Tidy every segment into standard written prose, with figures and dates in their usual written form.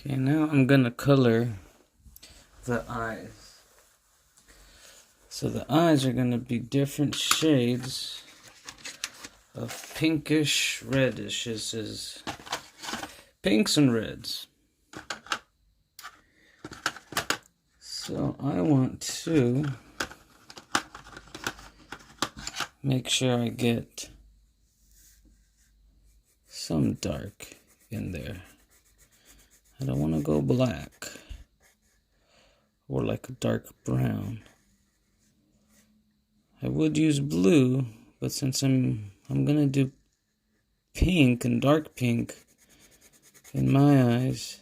Okay, now I'm gonna color the eyes. So the eyes are gonna be different shades of pinkish reddish. This is pinks and reds. So I want to make sure I get some dark in there. I don't want to go black or like a dark brown. I would use blue, but since I'm gonna do pink and dark pink in my eyes,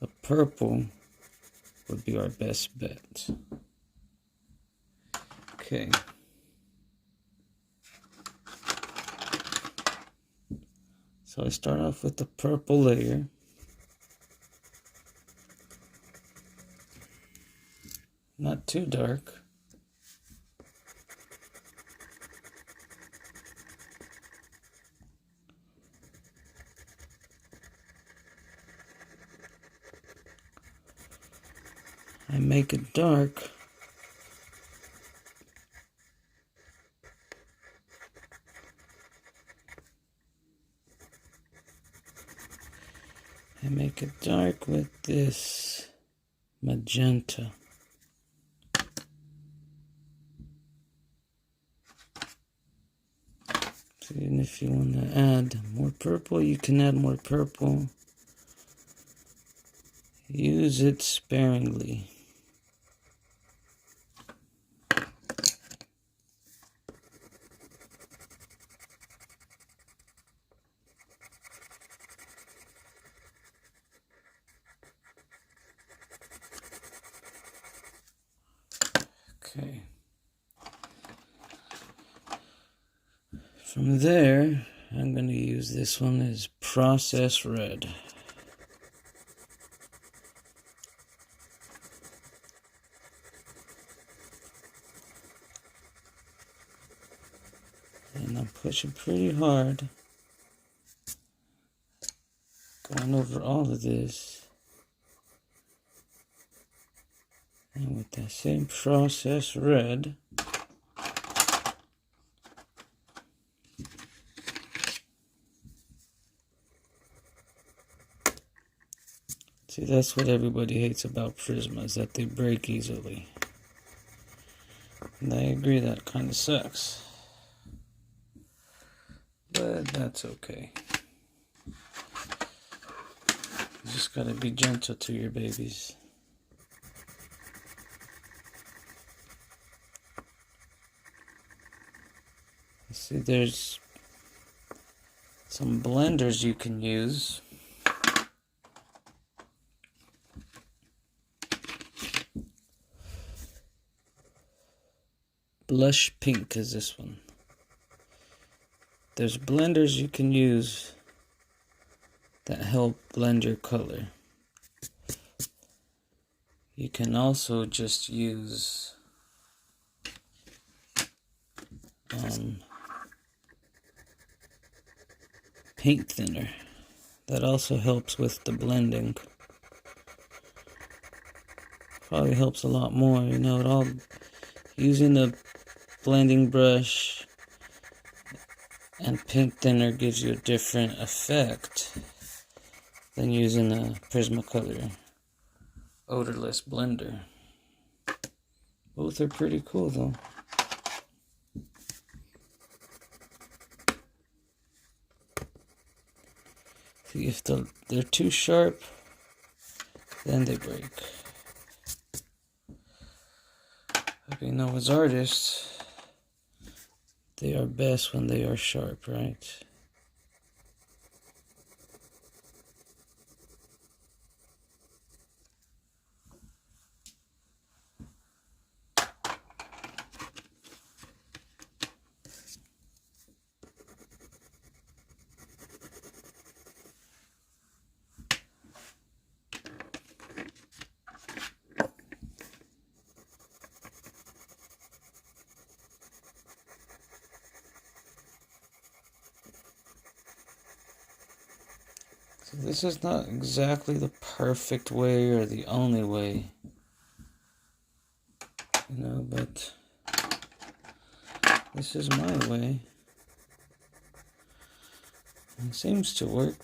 a purple would be our best bet. Okay. So I start off with the purple layer. Not too dark. I make it dark. I make it dark with this magenta. So even if you want to add more purple, you can add more purple. Use it sparingly. Okay. From there, I'm going to use this one as Process Red. And I'm pushing pretty hard, going over all of this. And with that same Process Red, see, that's what everybody hates about Prismas, that they break easily. And I agree, that kind of sucks. But that's okay. You just gotta be gentle to your babies. See, there's some blenders you can use. Blush Pink is this one. There's blenders you can use that help blend your color. You can also just use paint thinner. That also helps with the blending. Probably helps a lot more, you know, it all using the blending brush and paint thinner gives you a different effect than using a Prismacolor odorless blender. Both are pretty cool though. See, if they're too sharp, then they break. But you know, as artists, they are best when they are sharp, right? So this is not exactly the perfect way or the only way, you know, but this is my way. It seems to work.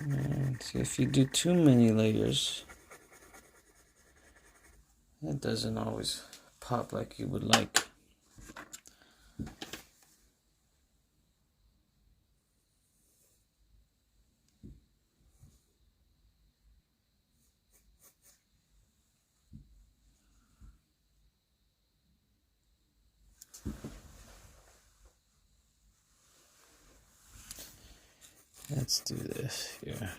And see, if you do too many layers, that doesn't always pop like you would like. Let's do this here.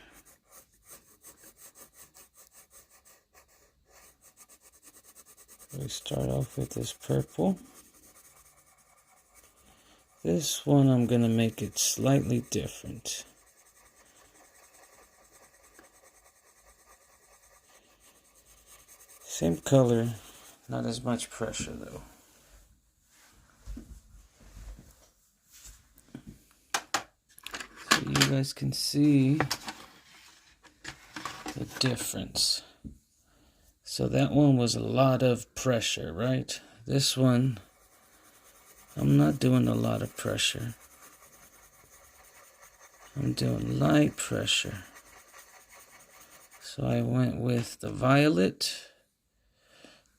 We start off with this purple. This one I'm going to make it slightly different. Same color, not as much pressure though. So you guys can see the difference. So that one was a lot of pressure, right? This one, I'm not doing a lot of pressure. I'm doing light pressure. So I went with the violet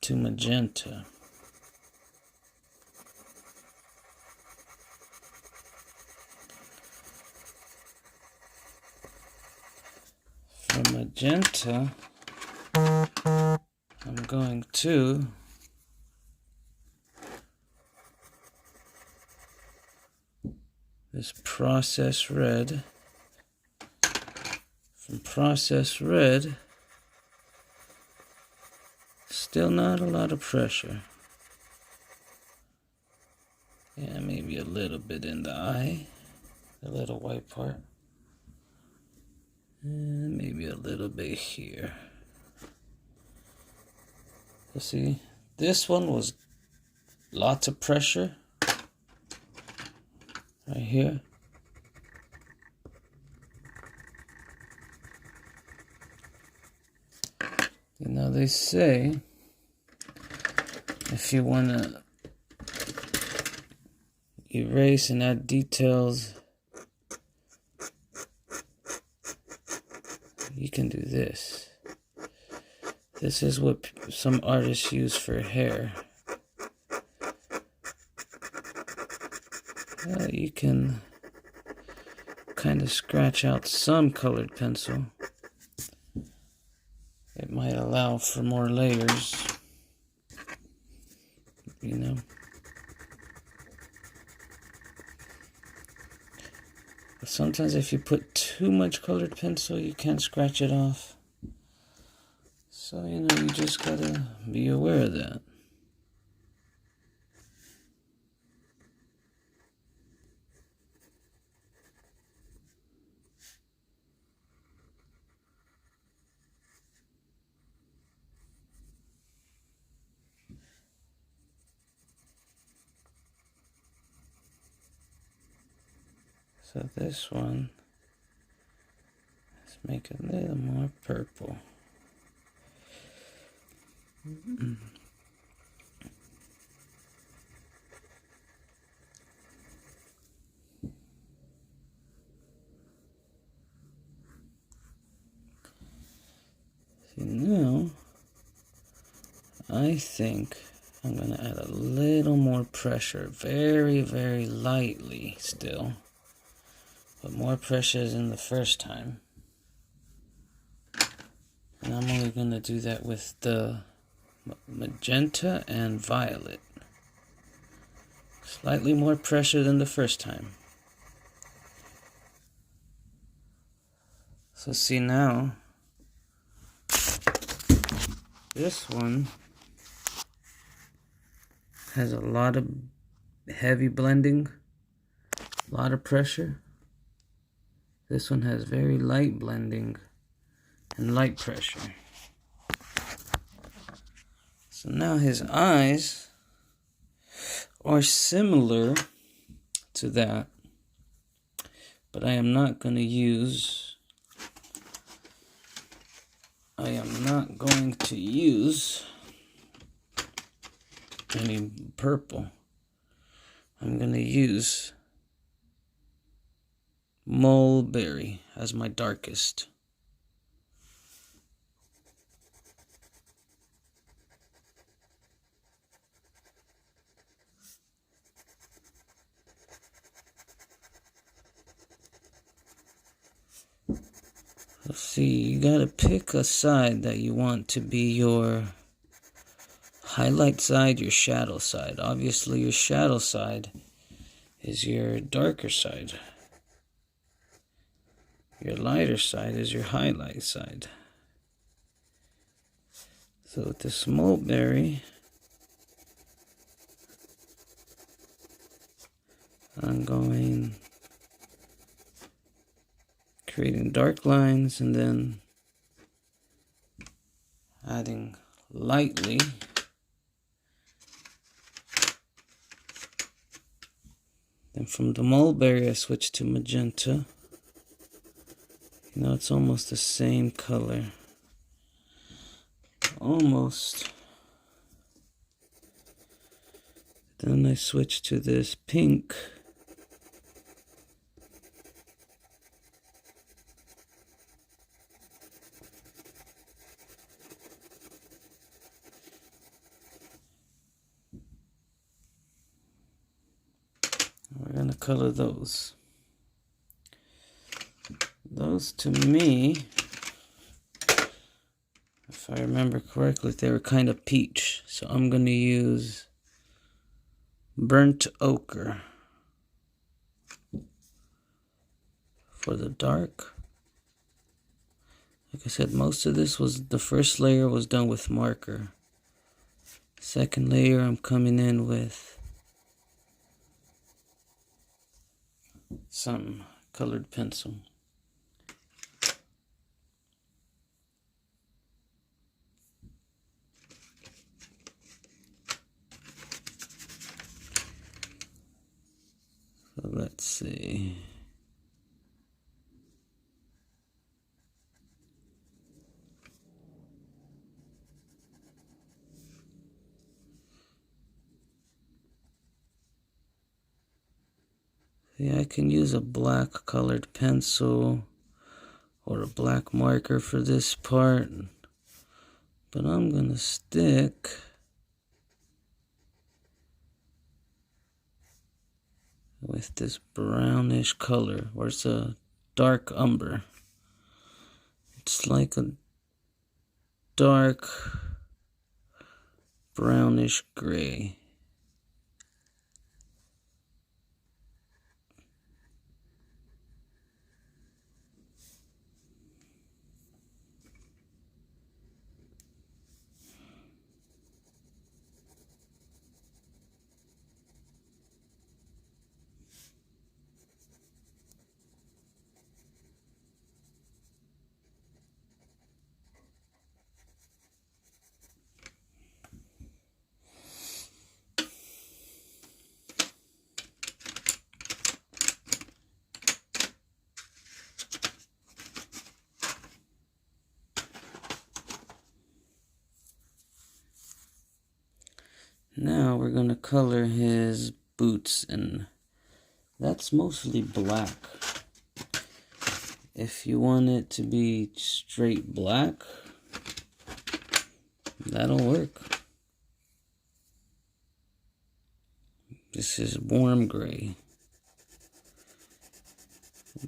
to magenta. From magenta, I'm going to this process red. From process red, still not a lot of pressure. Yeah, maybe a little bit in the eye, the little white part. And maybe a little bit here. You see, this one was lots of pressure right here. You know, they say if you want to erase and add details, you can do this. This is what some artists use for hair. You can kind of scratch out some colored pencil. It might allow for more layers, you know. But sometimes if you put too much colored pencil, you can't scratch it off. So, you know, you just gotta be aware of that. So this one, let's make it a little more purple. See, now I think I'm going to add a little more pressure, very, very lightly still, but more pressure than the first time. And I'm only going to do that with the magenta and violet. Slightly more pressure than the first time. So see now, this one has a lot of heavy blending, a lot of pressure. This one has very light blending and light pressure. So now his eyes are similar to that, but I am not going to use any purple. I'm going to use mulberry as my darkest. Let's see, you gotta pick a side that you want to be your highlight side, your shadow side. Obviously, your shadow side is your darker side. Your lighter side is your highlight side. So with this mulberry, I'm creating dark lines and then adding lightly. Then from the mulberry I switch to magenta. You know, it's almost the same color. Almost. Then I switch to this pink. We're going to color those. Those to me, if I remember correctly, they were kind of peach. So I'm going to use burnt ochre for the dark. Like I said, most of this the first layer was done with marker. Second layer I'm coming in with some colored pencil. So let's see. Yeah, I can use a black colored pencil or a black marker for this part, but I'm gonna stick with this brownish color, or it's a dark umber. It's like a dark brownish gray. Now we're going to color his boots, and that's mostly black. If you want it to be straight black, that'll work. This is warm gray,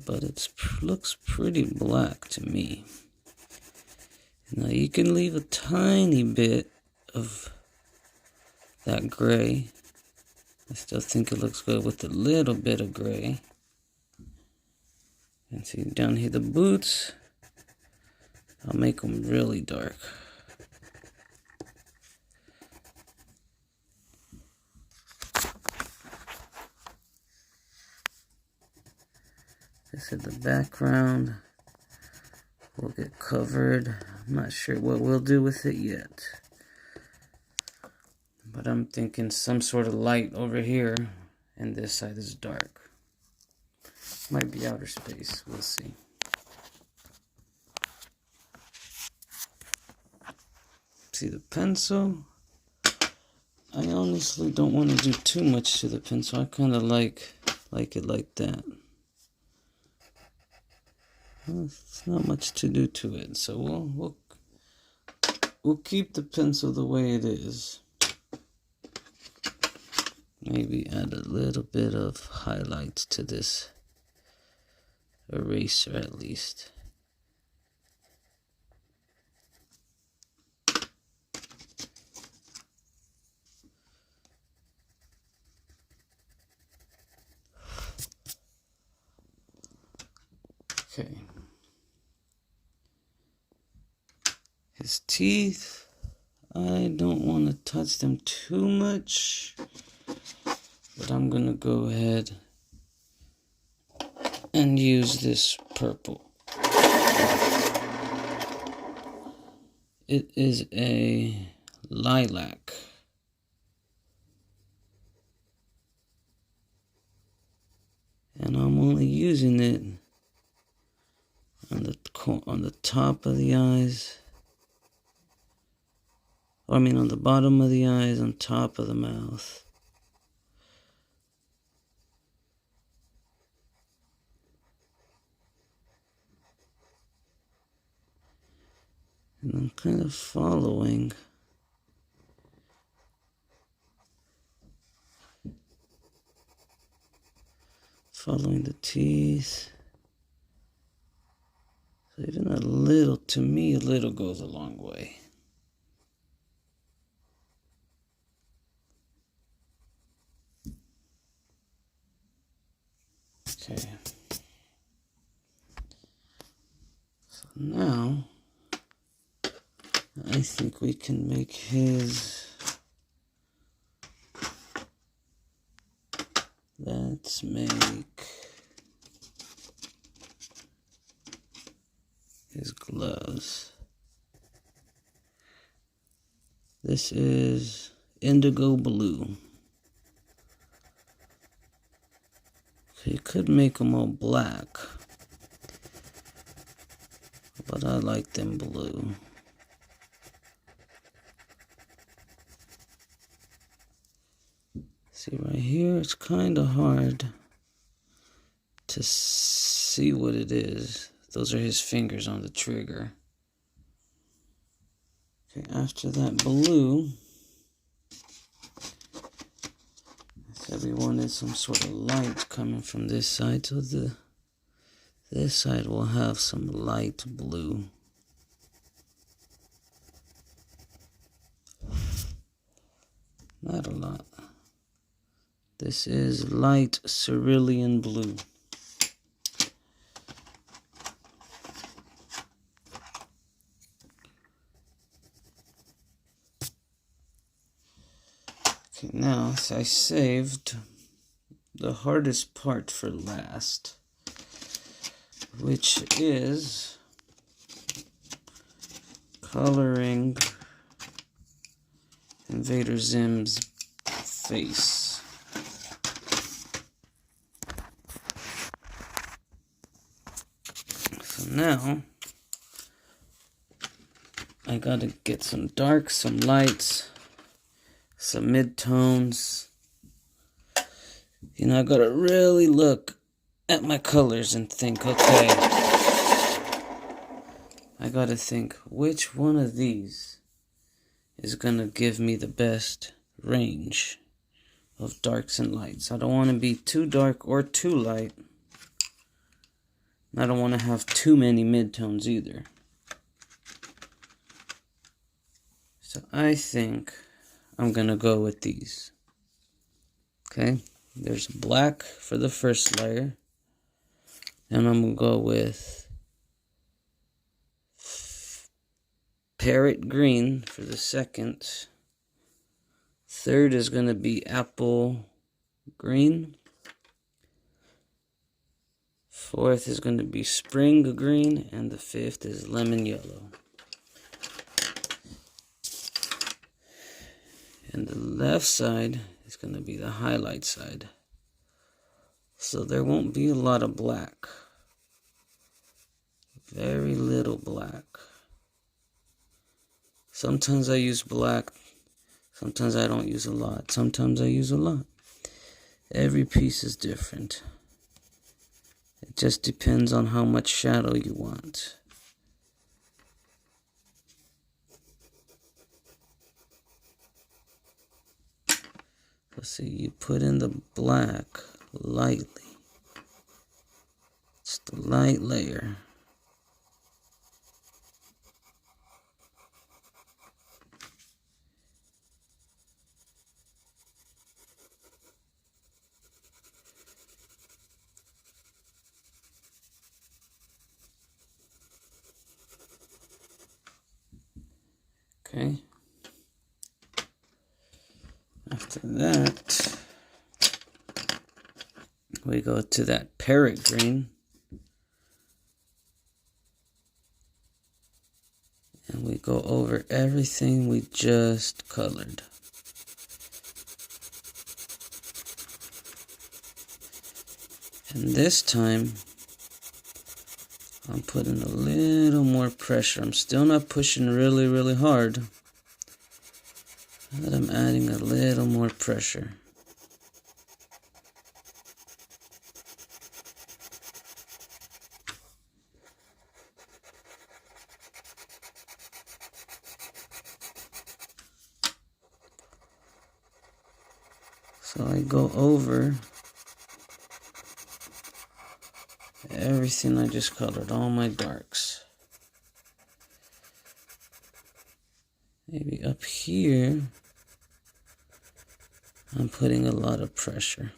but it looks pretty black to me. Now you can leave a tiny bit of that gray. I still think it looks good with a little bit of gray. And see down here the boots, I'll make them really dark. This is the background. Will get covered. I'm not sure what we'll do with it yet. But I'm thinking some sort of light over here, and this side is dark. Might be outer space, we'll see. See the pencil? I honestly don't want to do too much to the pencil. I kind of like it like that. Well, it's not much to do to it, so we'll keep the pencil the way it is. Maybe add a little bit of highlights to this eraser at least. Okay. His teeth, I don't want to touch them too much, but I'm going to go ahead and use this purple. It is a lilac. And I'm only using it on the top of the eyes. Or I mean on the bottom of the eyes, on top of the mouth. And I'm kind of following the teeth. So even a little, to me, a little goes a long way. Okay. So now, I think we can make his... Let's make his gloves. This is indigo blue. So you could make them all black, but I like them blue. See right here, it's kind of hard to see what it is. Those are his fingers on the trigger. Okay, after that blue, I said we wanted some sort of light coming from this side, so this side will have some light blue. Not a lot. This is light cerulean blue. Okay, now I saved the hardest part for last, which is coloring Invader Zim's face. So now I gotta get some darks, some lights, some mid-tones. You know, I gotta really look at my colors and think, okay, I gotta think which one of these is gonna give me the best range of darks and lights. I don't want to be too dark or too light. I don't want to have too many mid-tones either. So I think I'm gonna go with these. Okay, there's black for the first layer, and I'm gonna go with parrot green for the second. Third is gonna be apple green. Fourth is gonna be spring green, and the fifth is lemon yellow. And the left side is going to be the highlight side. So there won't be a lot of black. Very little black. Sometimes I use black. Sometimes I don't use a lot. Sometimes I use a lot. Every piece is different. It just depends on how much shadow you want. Let's see, you put in the black lightly. Just a light layer. Okay. After that, we go to that parrot green. And we go over everything we just colored. And this time, I'm putting a little more pressure. I'm still not pushing really, really hard. But I'm adding a little more pressure. So I go over everything I just colored, all my darks. Maybe up here, I'm putting a lot of pressure.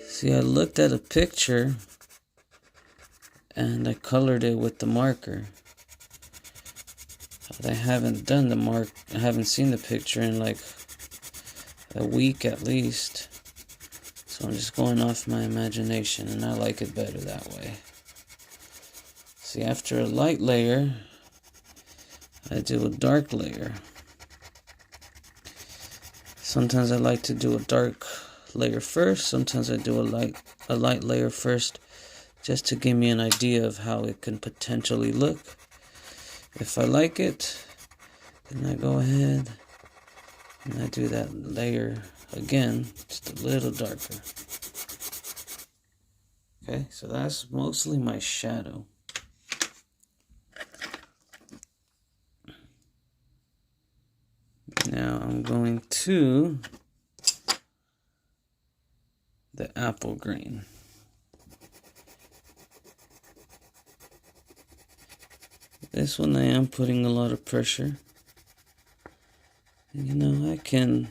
See, I looked at a picture and I colored it with the marker. But I haven't done the I haven't seen the picture in like a week at least. So I'm just going off my imagination, and I like it better that way. See, after a light layer, I do a dark layer. Sometimes I like to do a dark layer first. Sometimes I do a light layer first, just to give me an idea of how it can potentially look. If I like it, then I go ahead and I do that layer again, just a little darker. Okay, so that's mostly my shadow. Now I'm going to the apple green. This one I am putting a lot of pressure. You know, I can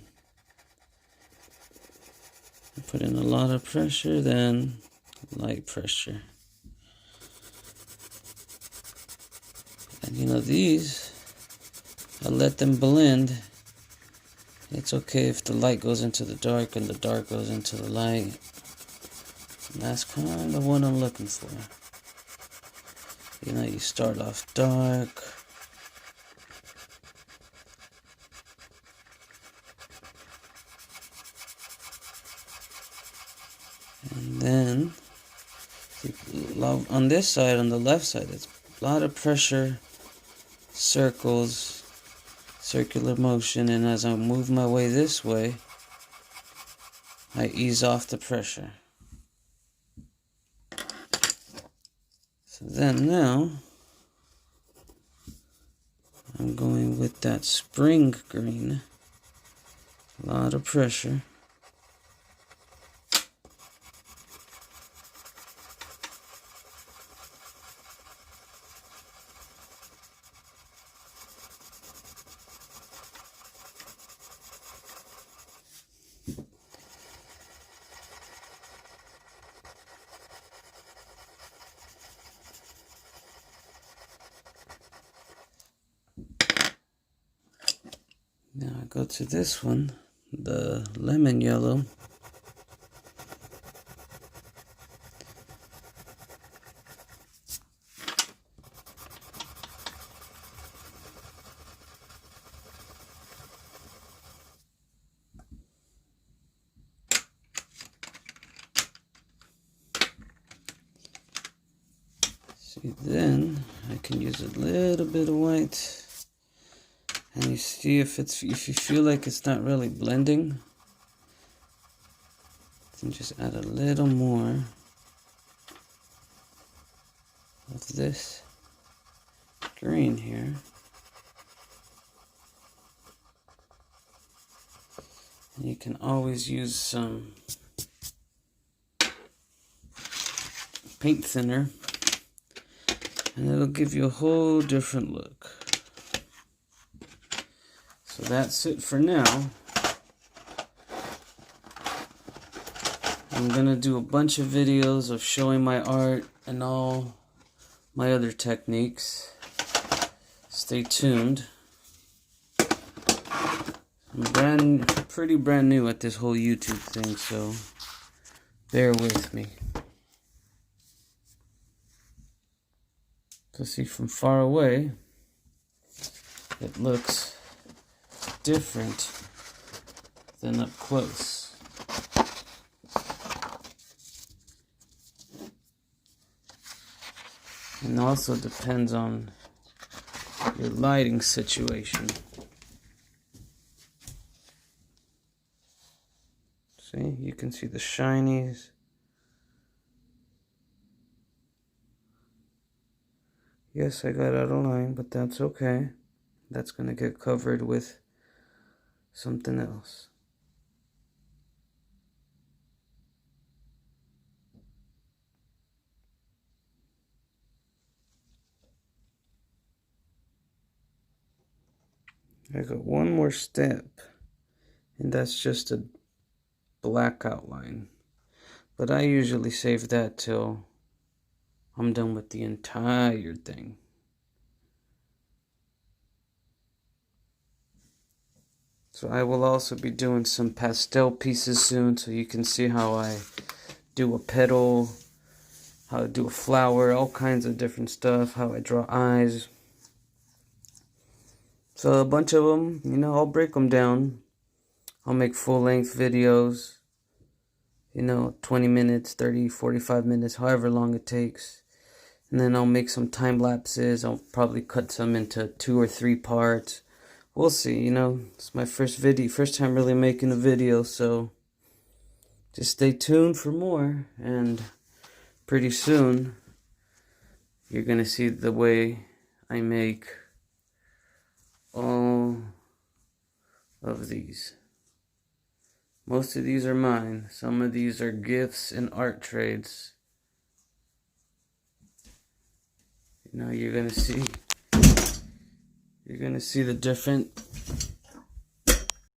put in a lot of pressure, then light pressure. And you know, these, I let them blend. It's okay if the light goes into the dark and the dark goes into the light. And that's kind of what I'm looking for. You know, you start off dark. And then, on this side, on the left side, it's a lot of pressure, circles, circular motion, and as I move my way this way, I ease off the pressure. So then now, I'm going with that spring green, a lot of pressure. Now I go to this one, the lemon yellow. See, then I can use a little bit of white, and you see if you feel like it's not really blending, then just add a little more of this green here. And you can always use some paint thinner, and it'll give you a whole different look. So that's it for now. I'm gonna do a bunch of videos of showing my art and all my other techniques. Stay tuned. I'm pretty brand new at this whole YouTube thing, so bear with me. So see, from far away, it looks different than up close. And also depends on your lighting situation. See, you can see the shinies. Yes, I got out of line, but that's okay. That's gonna get covered with something else. I got one more step, and that's just a black outline. But I usually save that till I'm done with the entire thing. So I will also be doing some pastel pieces soon, so you can see how I do a petal, how to do a flower, all kinds of different stuff, how I draw eyes. So a bunch of them, you know, I'll break them down. I'll make full-length videos, you know, 20 minutes, 30, 45 minutes, however long it takes. And then I'll make some time lapses. I'll probably cut some into 2 or 3 parts. We'll see, you know, it's my first time really making a video, so just stay tuned for more, and pretty soon you're gonna see the way I make all of these. Most of these are mine. Some of these are gifts and art trades. You know, you're gonna see the different